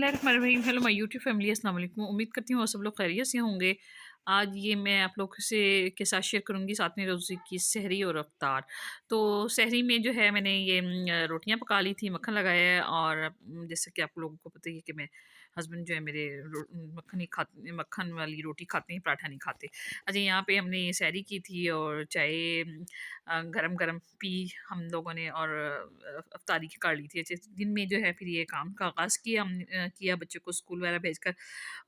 बिस्मिल्लाहिर्रहमानिर्रहीम। Hello my YouTube family, अस्सलाम वालेकुम। उम्मीद करती हूँ आप सब लोग खैरियत से होंगे। आज ये मैं आप लोग से के साथ शेयर करूँगी 7वें रोज़े की सहरी और अफ्तार। तो सहरी में जो है मैंने ये रोटियाँ पका ली थी, मक्खन लगाया है और जैसे कि आप लोगों को पता ही है कि मैं हस्बैंड जो है मेरे मक्खन वाली रोटी खाते हैं, पराठा नहीं खाते। अच्छा, यहाँ पे हमने सहरी की थी और चाय गरम-गरम पी हम लोगों ने और अफ्तारी कर ली थी। अच्छे दिन में जो है फिर ये काम का आगाज़ किया किया बच्चों को स्कूल वगैरह भेजकर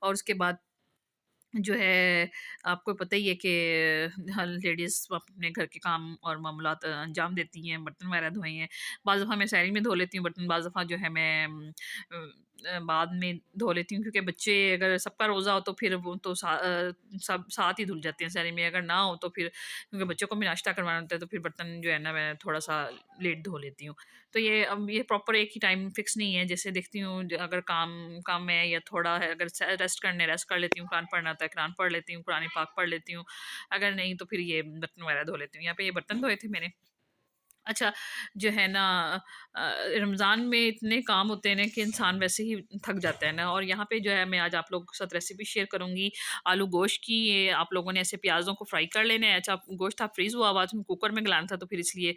और उसके बाद जो है आपको पता ही है कि हर लेडीज़ अपने घर के काम और मामलात अंजाम देती हैं, बर्तन वगैरह धोए हैं। बाज़ दफ़ा मैं सहरी में धो लेती हूँ बर्तन, बाज़ दफ़ा जो है मैं बाद में धो लेती हूँ क्योंकि बच्चे अगर सबका रोज़ा हो तो फिर वो तो सब साथ ही धुल जाते हैं सहरी में, अगर ना हो तो फिर क्योंकि बच्चों को भी नाश्ता करवाना होता है तो फिर बर्तन जो है ना मैं थोड़ा-सा लेट धो लेती हूँ। तो ये अब ये प्रॉपर एक ही टाइम फिक्स नहीं है, जैसे देखती हूँ अगर काम काम है या थोड़ा है, अगर रेस्ट कर लेती हूँ, कुरान पढ़ना होता है कुरान पढ़ लेती हूँ, कुरान पाक पढ़ लेती हूँ, अगर नहीं तो फिर ये बर्तन वगैरह धो लेती हूँ। यहाँ पे ये बर्तन धोए थे मैंने। अच्छा, जो है ना रमज़ान में इतने काम होते हैं ना कि इंसान वैसे ही थक जाता है ना, और यहाँ पे जो है मैं आज आप लोगों के साथ रेसिपी शेयर करूँगी आलू गोश्त की। ये आप लोगों ने ऐसे प्याज़ों को फ्राई कर लेना है। अच्छा, गोश्त था फ्रीज़ हुआ हुआ, तो कुकर में गलाना था तो फिर इसलिए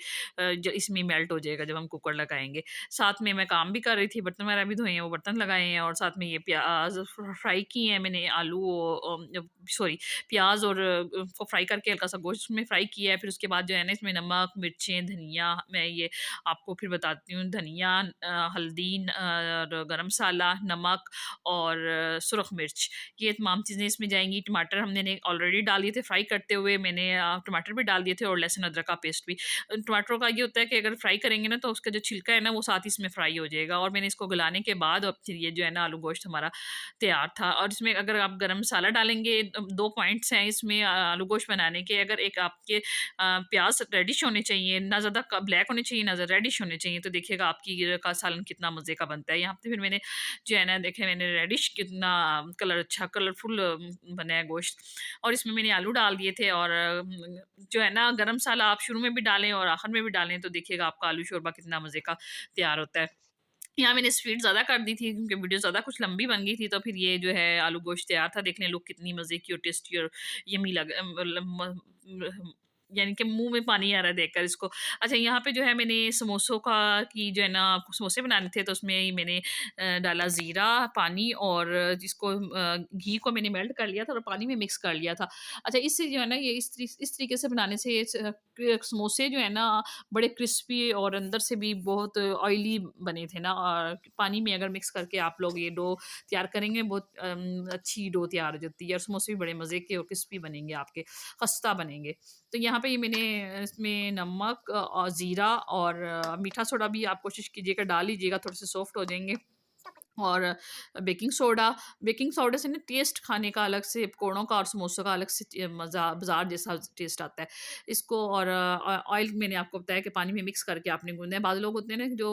इसमें मेल्ट हो जाएगा जब हम कुकर लगाएँगे। साथ में मैं काम भी कर रही थी, बर्तन वगैरह भी धोए हैं, वो बर्तन लगाए हैं और साथ में ये प्याज़ फ्राई किए हैं मैंने, आलू सॉरी प्याज़ और को फ्राई करके हल्का सा गोश्त उसमें फ्राई किया है। फिर उसके बाद जो है ना इसमें नमक, मिर्चें, धनिया, मैं ये आपको फिर बताती हूँ, धनिया, हल्दी, और गरम मसाला, नमक और सुरख मिर्च, ये तमाम चीज़ें इसमें जाएँगी। टमाटर हमने ने ऑलरेडी डाल दिए थे फ्राई करते हुए, मैंने टमाटर भी डाल दिए थे और लहसुन अदरक का पेस्ट भी। टमाटरों का ये होता है कि अगर फ्राई करेंगे ना तो उसका जो छिलका है ना वो साथ ही इसमें फ्राई हो जाएगा, और मैंने इसको गलाने के बाद अब फिर ये जो है ना आलू गोश्त हमारा तैयार था। और इसमें अगर आप गरम मसाला डालेंगे, 2 पॉइंट्स हैं इसमें आलू गोश्त बनाने के। अगर एक आपके प्याज़ रेडिश होने चाहिए, ना ज़्यादा क ब्लैक होने चाहिए, ना ज़्यादा रेडिश होने चाहिए, तो देखिएगा आपकी ये का सालन कितना मज़े का बनता है। यहाँ पे फिर मैंने जो है ना देखें मैंने रेडिश कितना कलर अच्छा कलरफुल बना है गोश्त, और इसमें मैंने आलू डाल दिए थे और जो है ना गरम मसाला आप शुरू में भी डालें और आखिर में भी डालें तो देखिएगा आपका आलू शोरबा कितना मज़े का तैयार होता है। यहाँ मैंने स्पीड ज़्यादा कर दी थी क्योंकि वीडियो ज़्यादा कुछ लंबी बन गई थी, तो फिर ये जो है आलू गोश्त तैयार था। देख लें लोग कितनी मज़े की और टेस्टी और यम्मी यानी कि मुँह में पानी आ रहा है देखकर इसको। अच्छा, यहाँ पे जो है मैंने समोसों का की जो है ना समोसे बनाने थे तो उसमें ही मैंने डाला ज़ीरा, पानी और जिसको घी को मैंने मेल्ट कर लिया था और पानी में मिक्स कर लिया था। अच्छा, इससे जो है ना ये इस तरीके से बनाने से समोसे जो है ना बड़े क्रिस्पी और अंदर से भी बहुत ऑयली बने थे ना, और पानी में अगर मिक्स करके आप लोग ये डो तैयार करेंगे बहुत अच्छी डो तैयार हो जाती है और समोसे भी बड़े मज़े के और क्रिस्पी बनेंगे आपके, खस्ता बनेंगे। तो यहाँ पे ये मैंने इसमें नमक और ज़ीरा और मीठा सोडा भी आप कोशिश कीजिएगा डाल लीजिएगा, थोड़े से सॉफ्ट हो जाएँगे। और बेकिंग सोडा से ना टेस्ट खाने का अलग से, पकौड़ों का और समोसों का अलग से मज़ा बाज़ार जैसा टेस्ट आता है। इसको और ऑयल मैंने आपको बताया कि पानी में मिक्स करके आपने गूँदना है। बाद लोग होते हैं ना जो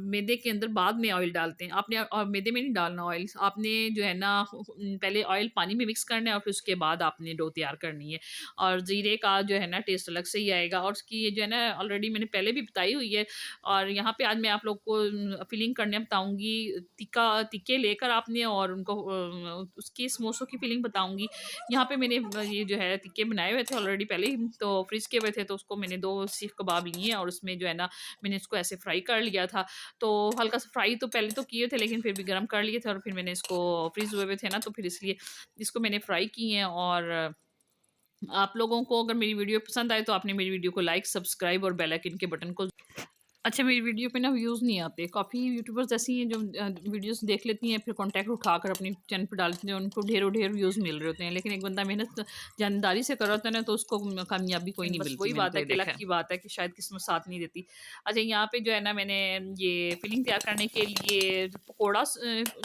मैदे के अंदर बाद में ऑयल डालते हैं। आपने मैदे में नहीं डालना ऑयल। आपने जो है ना पहले ऑयल पानी में मिक्स करना है और फिर उसके बाद आपने डो तैयार करनी है। और ज़ीरे का जो है ना टेस्ट अलग से ही आएगा, और उसकी ये जो है ना ऑलरेडी मैंने पहले भी बताई हुई है। और यहाँ पे आज मैं आप लोग को फिलिंग करने बताऊँगी। तीखे लेकर आपने और उनको उसकी समोसों की फिलिंग बताऊँगी। यहाँ पे मैंने ये जो है तीखे बनाए हुए थे ऑलरेडी पहले ही, तो फ्रीज़ किए हुए थे, तो उसको मैंने 2 सीख कबाब लिए और उसमें जो है ना मैंने इसको ऐसे फ्राई कर लिया था। तो हल्का सा फ्राई तो पहले तो किए थे लेकिन फिर भी गरम कर लिए थे और फिर मैंने इसको फ्रीज़ हुए हुए थे ना तो फिर इसलिए इसको मैंने फ्राई किए हैं। और आप लोगों को अगर मेरी वीडियो पसंद आए तो आपने मेरी वीडियो को लाइक, सब्सक्राइब और बेल आइकन के बटन को। अच्छा, मेरी वीडियो पे ना व्यूज़ नहीं आते। काफ़ी यूट्यूबर्स ऐसी हैं जो वीडियोज़ देख लेती हैं, फिर कॉन्टैक्ट उठाकर अपनी चैनल पे डालती हैं, उनको ढेरों-ढेर व्यूज़ मिल रहे होते हैं। लेकिन एक बंदा मेहनत जानदारी से कर रहा होता है ना, तो उसको कामयाबी कोई नहीं मिलती। वही बात है कि लक की बात है कि शायद किस्मत साथ नहीं देती। अच्छा, यहाँ पे जो है ना मैंने ये फिलिंग तैयार करने के लिए पकौड़ा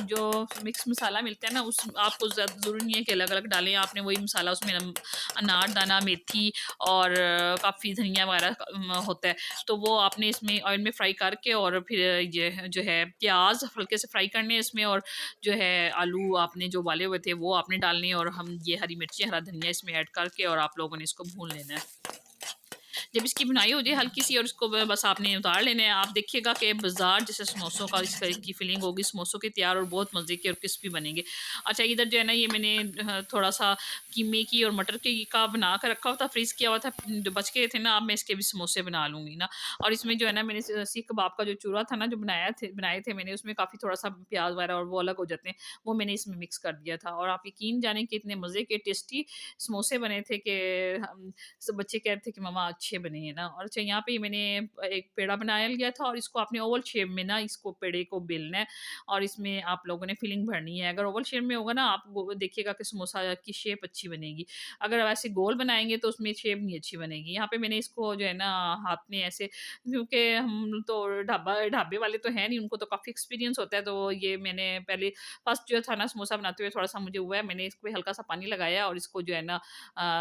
जो मिक्स मसाला मिलता है ना, उस आपको ज़्यादा ज़रूरी नहीं है कि अलग-अलग डालें। आपने वही मसाला उसमें अनार दाना, मेथी और काफ़ी धनिया वगैरह होता है, तो वो आपने इसमें ऑयल में फ्राई करके और फिर ये जो है प्याज हल्के से फ्राई करने हैं इसमें, और जो है आलू आपने जो उबाले हुए थे वो आपने डालने हैं, और हम ये हरी मिर्ची, हरा धनिया इसमें ऐड करके और आप लोगों ने इसको भून लेना है। जब इसकी बुनाई हो जाए हल्की सी और उसको बस आपने उतार लेना है। आप देखिएगा कि बाज़ार जैसे समोसों का इस तरह की फीलिंग होगी, समोसों के तैयार और बहुत मज़े के और क्रिस्पी बनेंगे। अच्छा, इधर जो है ना ये मैंने थोड़ा-सा कीमे की और मटर की का बना कर रखा हुआ था, फ्रीज़ किया हुआ था, जो बच गए थे ना, अब मैं इसके भी समोसे बना लूँगी ना। और इसमें जो है ना मैंने सीख कबाब का जो चूरा था ना, जो बनाए थे मैंने, उसमें काफ़ी थोड़ा-सा प्याज़ वगैरह और वो अलग हो जाते हैं, वो मैंने इसमें मिक्स कर दिया था। और आप यकीन जानें कि इतने मज़े के टेस्टी समोसे बने थे कि हम सब बच्चे कह रहे थे कि मम्मा अच्छे बने हैं ना। और अच्छा, यहाँ पे मैंने एक पेड़ा बनाया लिया था और इसको आपने ओवल शेप में ना इसको पेड़े को बेलना है और इसमें आप लोगों ने फिलिंग भरनी है। अगर ओवल शेप में होगा ना, आप देखिएगा कि समोसा की शेप अच्छी बनेगी। अगर वैसे गोल बनाएंगे तो उसमें शेप नहीं अच्छी बनेगी। यहाँ पे मैंने इसको जो है ना हाथ में ऐसे, क्योंकि हम तो ढाबे वाले तो हैं नहीं, उनको तो काफ़ी एक्सपीरियंस होता है, तो ये मैंने पहले फर्स्ट जो था ना समोसा बनाते हुए थोड़ा-सा मुझे हुआ है, मैंने इसको हल्का-सा पानी लगाया और इसको जो है ना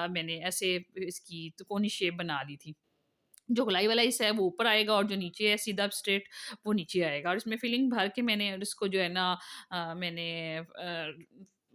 मैंने ऐसे इसकी त्रिकोणी शेप बना ली थी। जो गोलाई वाला हिस्सा है वो ऊपर आएगा और जो नीचे है सीधा स्ट्रेट वो नीचे आएगा। और इसमें फिलिंग भर के मैंने और इसको जो है ना मैंने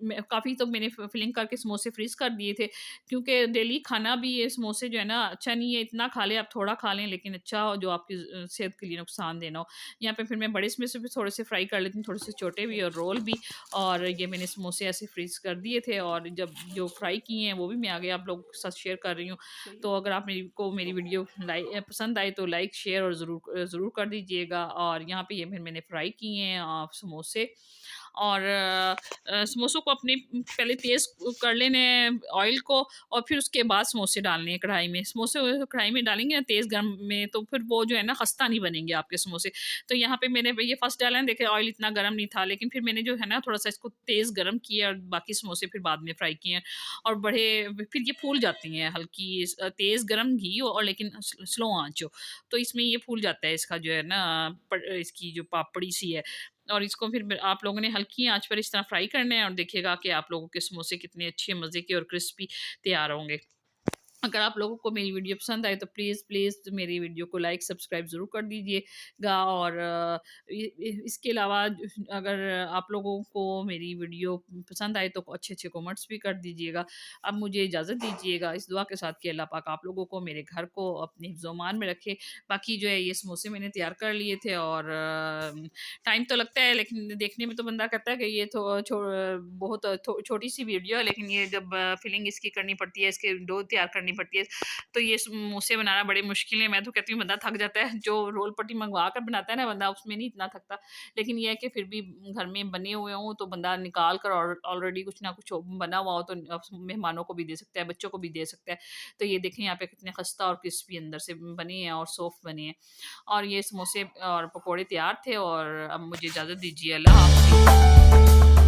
मैं काफ़ी तो मैंने फिलिंग करके समोसे फ्रीज़ कर दिए थे, क्योंकि डेली खाना भी ये समोसे जो है ना अच्छा नहीं है, इतना खा लें आप, थोड़ा खा लें लेकिन अच्छा हो जो आपकी सेहत के लिए नुकसान देना हो। यहाँ पे फिर मैं बड़े इसमें से भी थोड़े से फ्राई कर लेती हूँ, थोड़े से छोटे भी और रोल भी। और ये मैंने समोसे ऐसे फ्रीज़ कर दिए थे और जब जो फ्राई किए हैं वो भी मैं आगे आप लोगों के साथ शेयर कर रही हूँ। तो अगर आप मेरी वीडियो पसंद आए तो लाइक शेयर और ज़रूर कर दीजिएगा। और यहाँ पे ये फिर मैंने फ्राई किए हैं समोसे। और समोसों को अपने पहले तेज़ कर लेने हैं ऑयल को और फिर उसके बाद समोसे डालने हैं कढ़ाई में। समोसे कढ़ाई में डालेंगे ना तेज़ गर्म में, तो फिर वो जो है ना खस्ता नहीं बनेंगे आपके समोसे। तो यहाँ पे मैंने ये फर्स्ट डाला है, देखिए ऑयल इतना गर्म नहीं था, लेकिन फिर मैंने जो है ना थोड़ा-सा इसको तेज़ गर्म किया और बाकी समोसे फिर बाद में फ्राई किए हैं। और फिर ये फूल जाती हैं हल्की तेज़ गरम घी हो और लेकिन स्लो आँच हो। तो इसमें ये फूल जाता है इसका जो है ना इसकी जो पापड़ी सी है। और इसको फिर आप लोगों ने हल्की आँच पर इस तरह फ्राई करना है और देखिएगा कि आप लोगों के समोसे कितने अच्छे मज़े के और क्रिस्पी तैयार होंगे। अगर आप लोगों को मेरी वीडियो पसंद आए तो प्लीज़ मेरी वीडियो को लाइक सब्सक्राइब ज़रूर कर दीजिएगा। और इसके अलावा अगर आप लोगों को मेरी वीडियो पसंद आए तो अच्छे-अच्छे कमेंट्स भी कर दीजिएगा। अब मुझे इजाज़त दीजिएगा इस दुआ के साथ कि अल्लाह पाक आप लोगों को, मेरे घर को अपने हिफ्ज़-ओ-अमान में रखे। बाकी जो है ये समोसे मैंने तैयार कर लिए थे और टाइम तो लगता है, लेकिन देखने में तो बंदा कहता है कि ये तो बहुत छोटी-सी वीडियो है, लेकिन ये जब फिलिंग इसकी करनी पड़ती है, इसके डो तैयार करनी पड़ती है, तो ये समोसे बनाना बड़े मुश्किल है। मैं तो कहती हूँ बंदा थक जाता है, जो रोल पट्टी मँगवा कर बनाता है ना बंदा, उसमें नहीं इतना थकता। लेकिन ये है कि फिर भी घर में बने हुए हों तो बंदा निकाल कर और ऑलरेडी कुछ ना कुछ बना हुआ हो तो मेहमानों को भी दे सकता है, बच्चों को भी दे सकता है। तो ये देखें यहाँ पे कितने खस्ता और क्रिस्पी अंदर से बने हैं और सॉफ्ट बने हैं। और ये समोसे और पकोड़े तैयार थे और अब मुझे इजाज़त दीजिए। अल्लाह हाफ़िज़।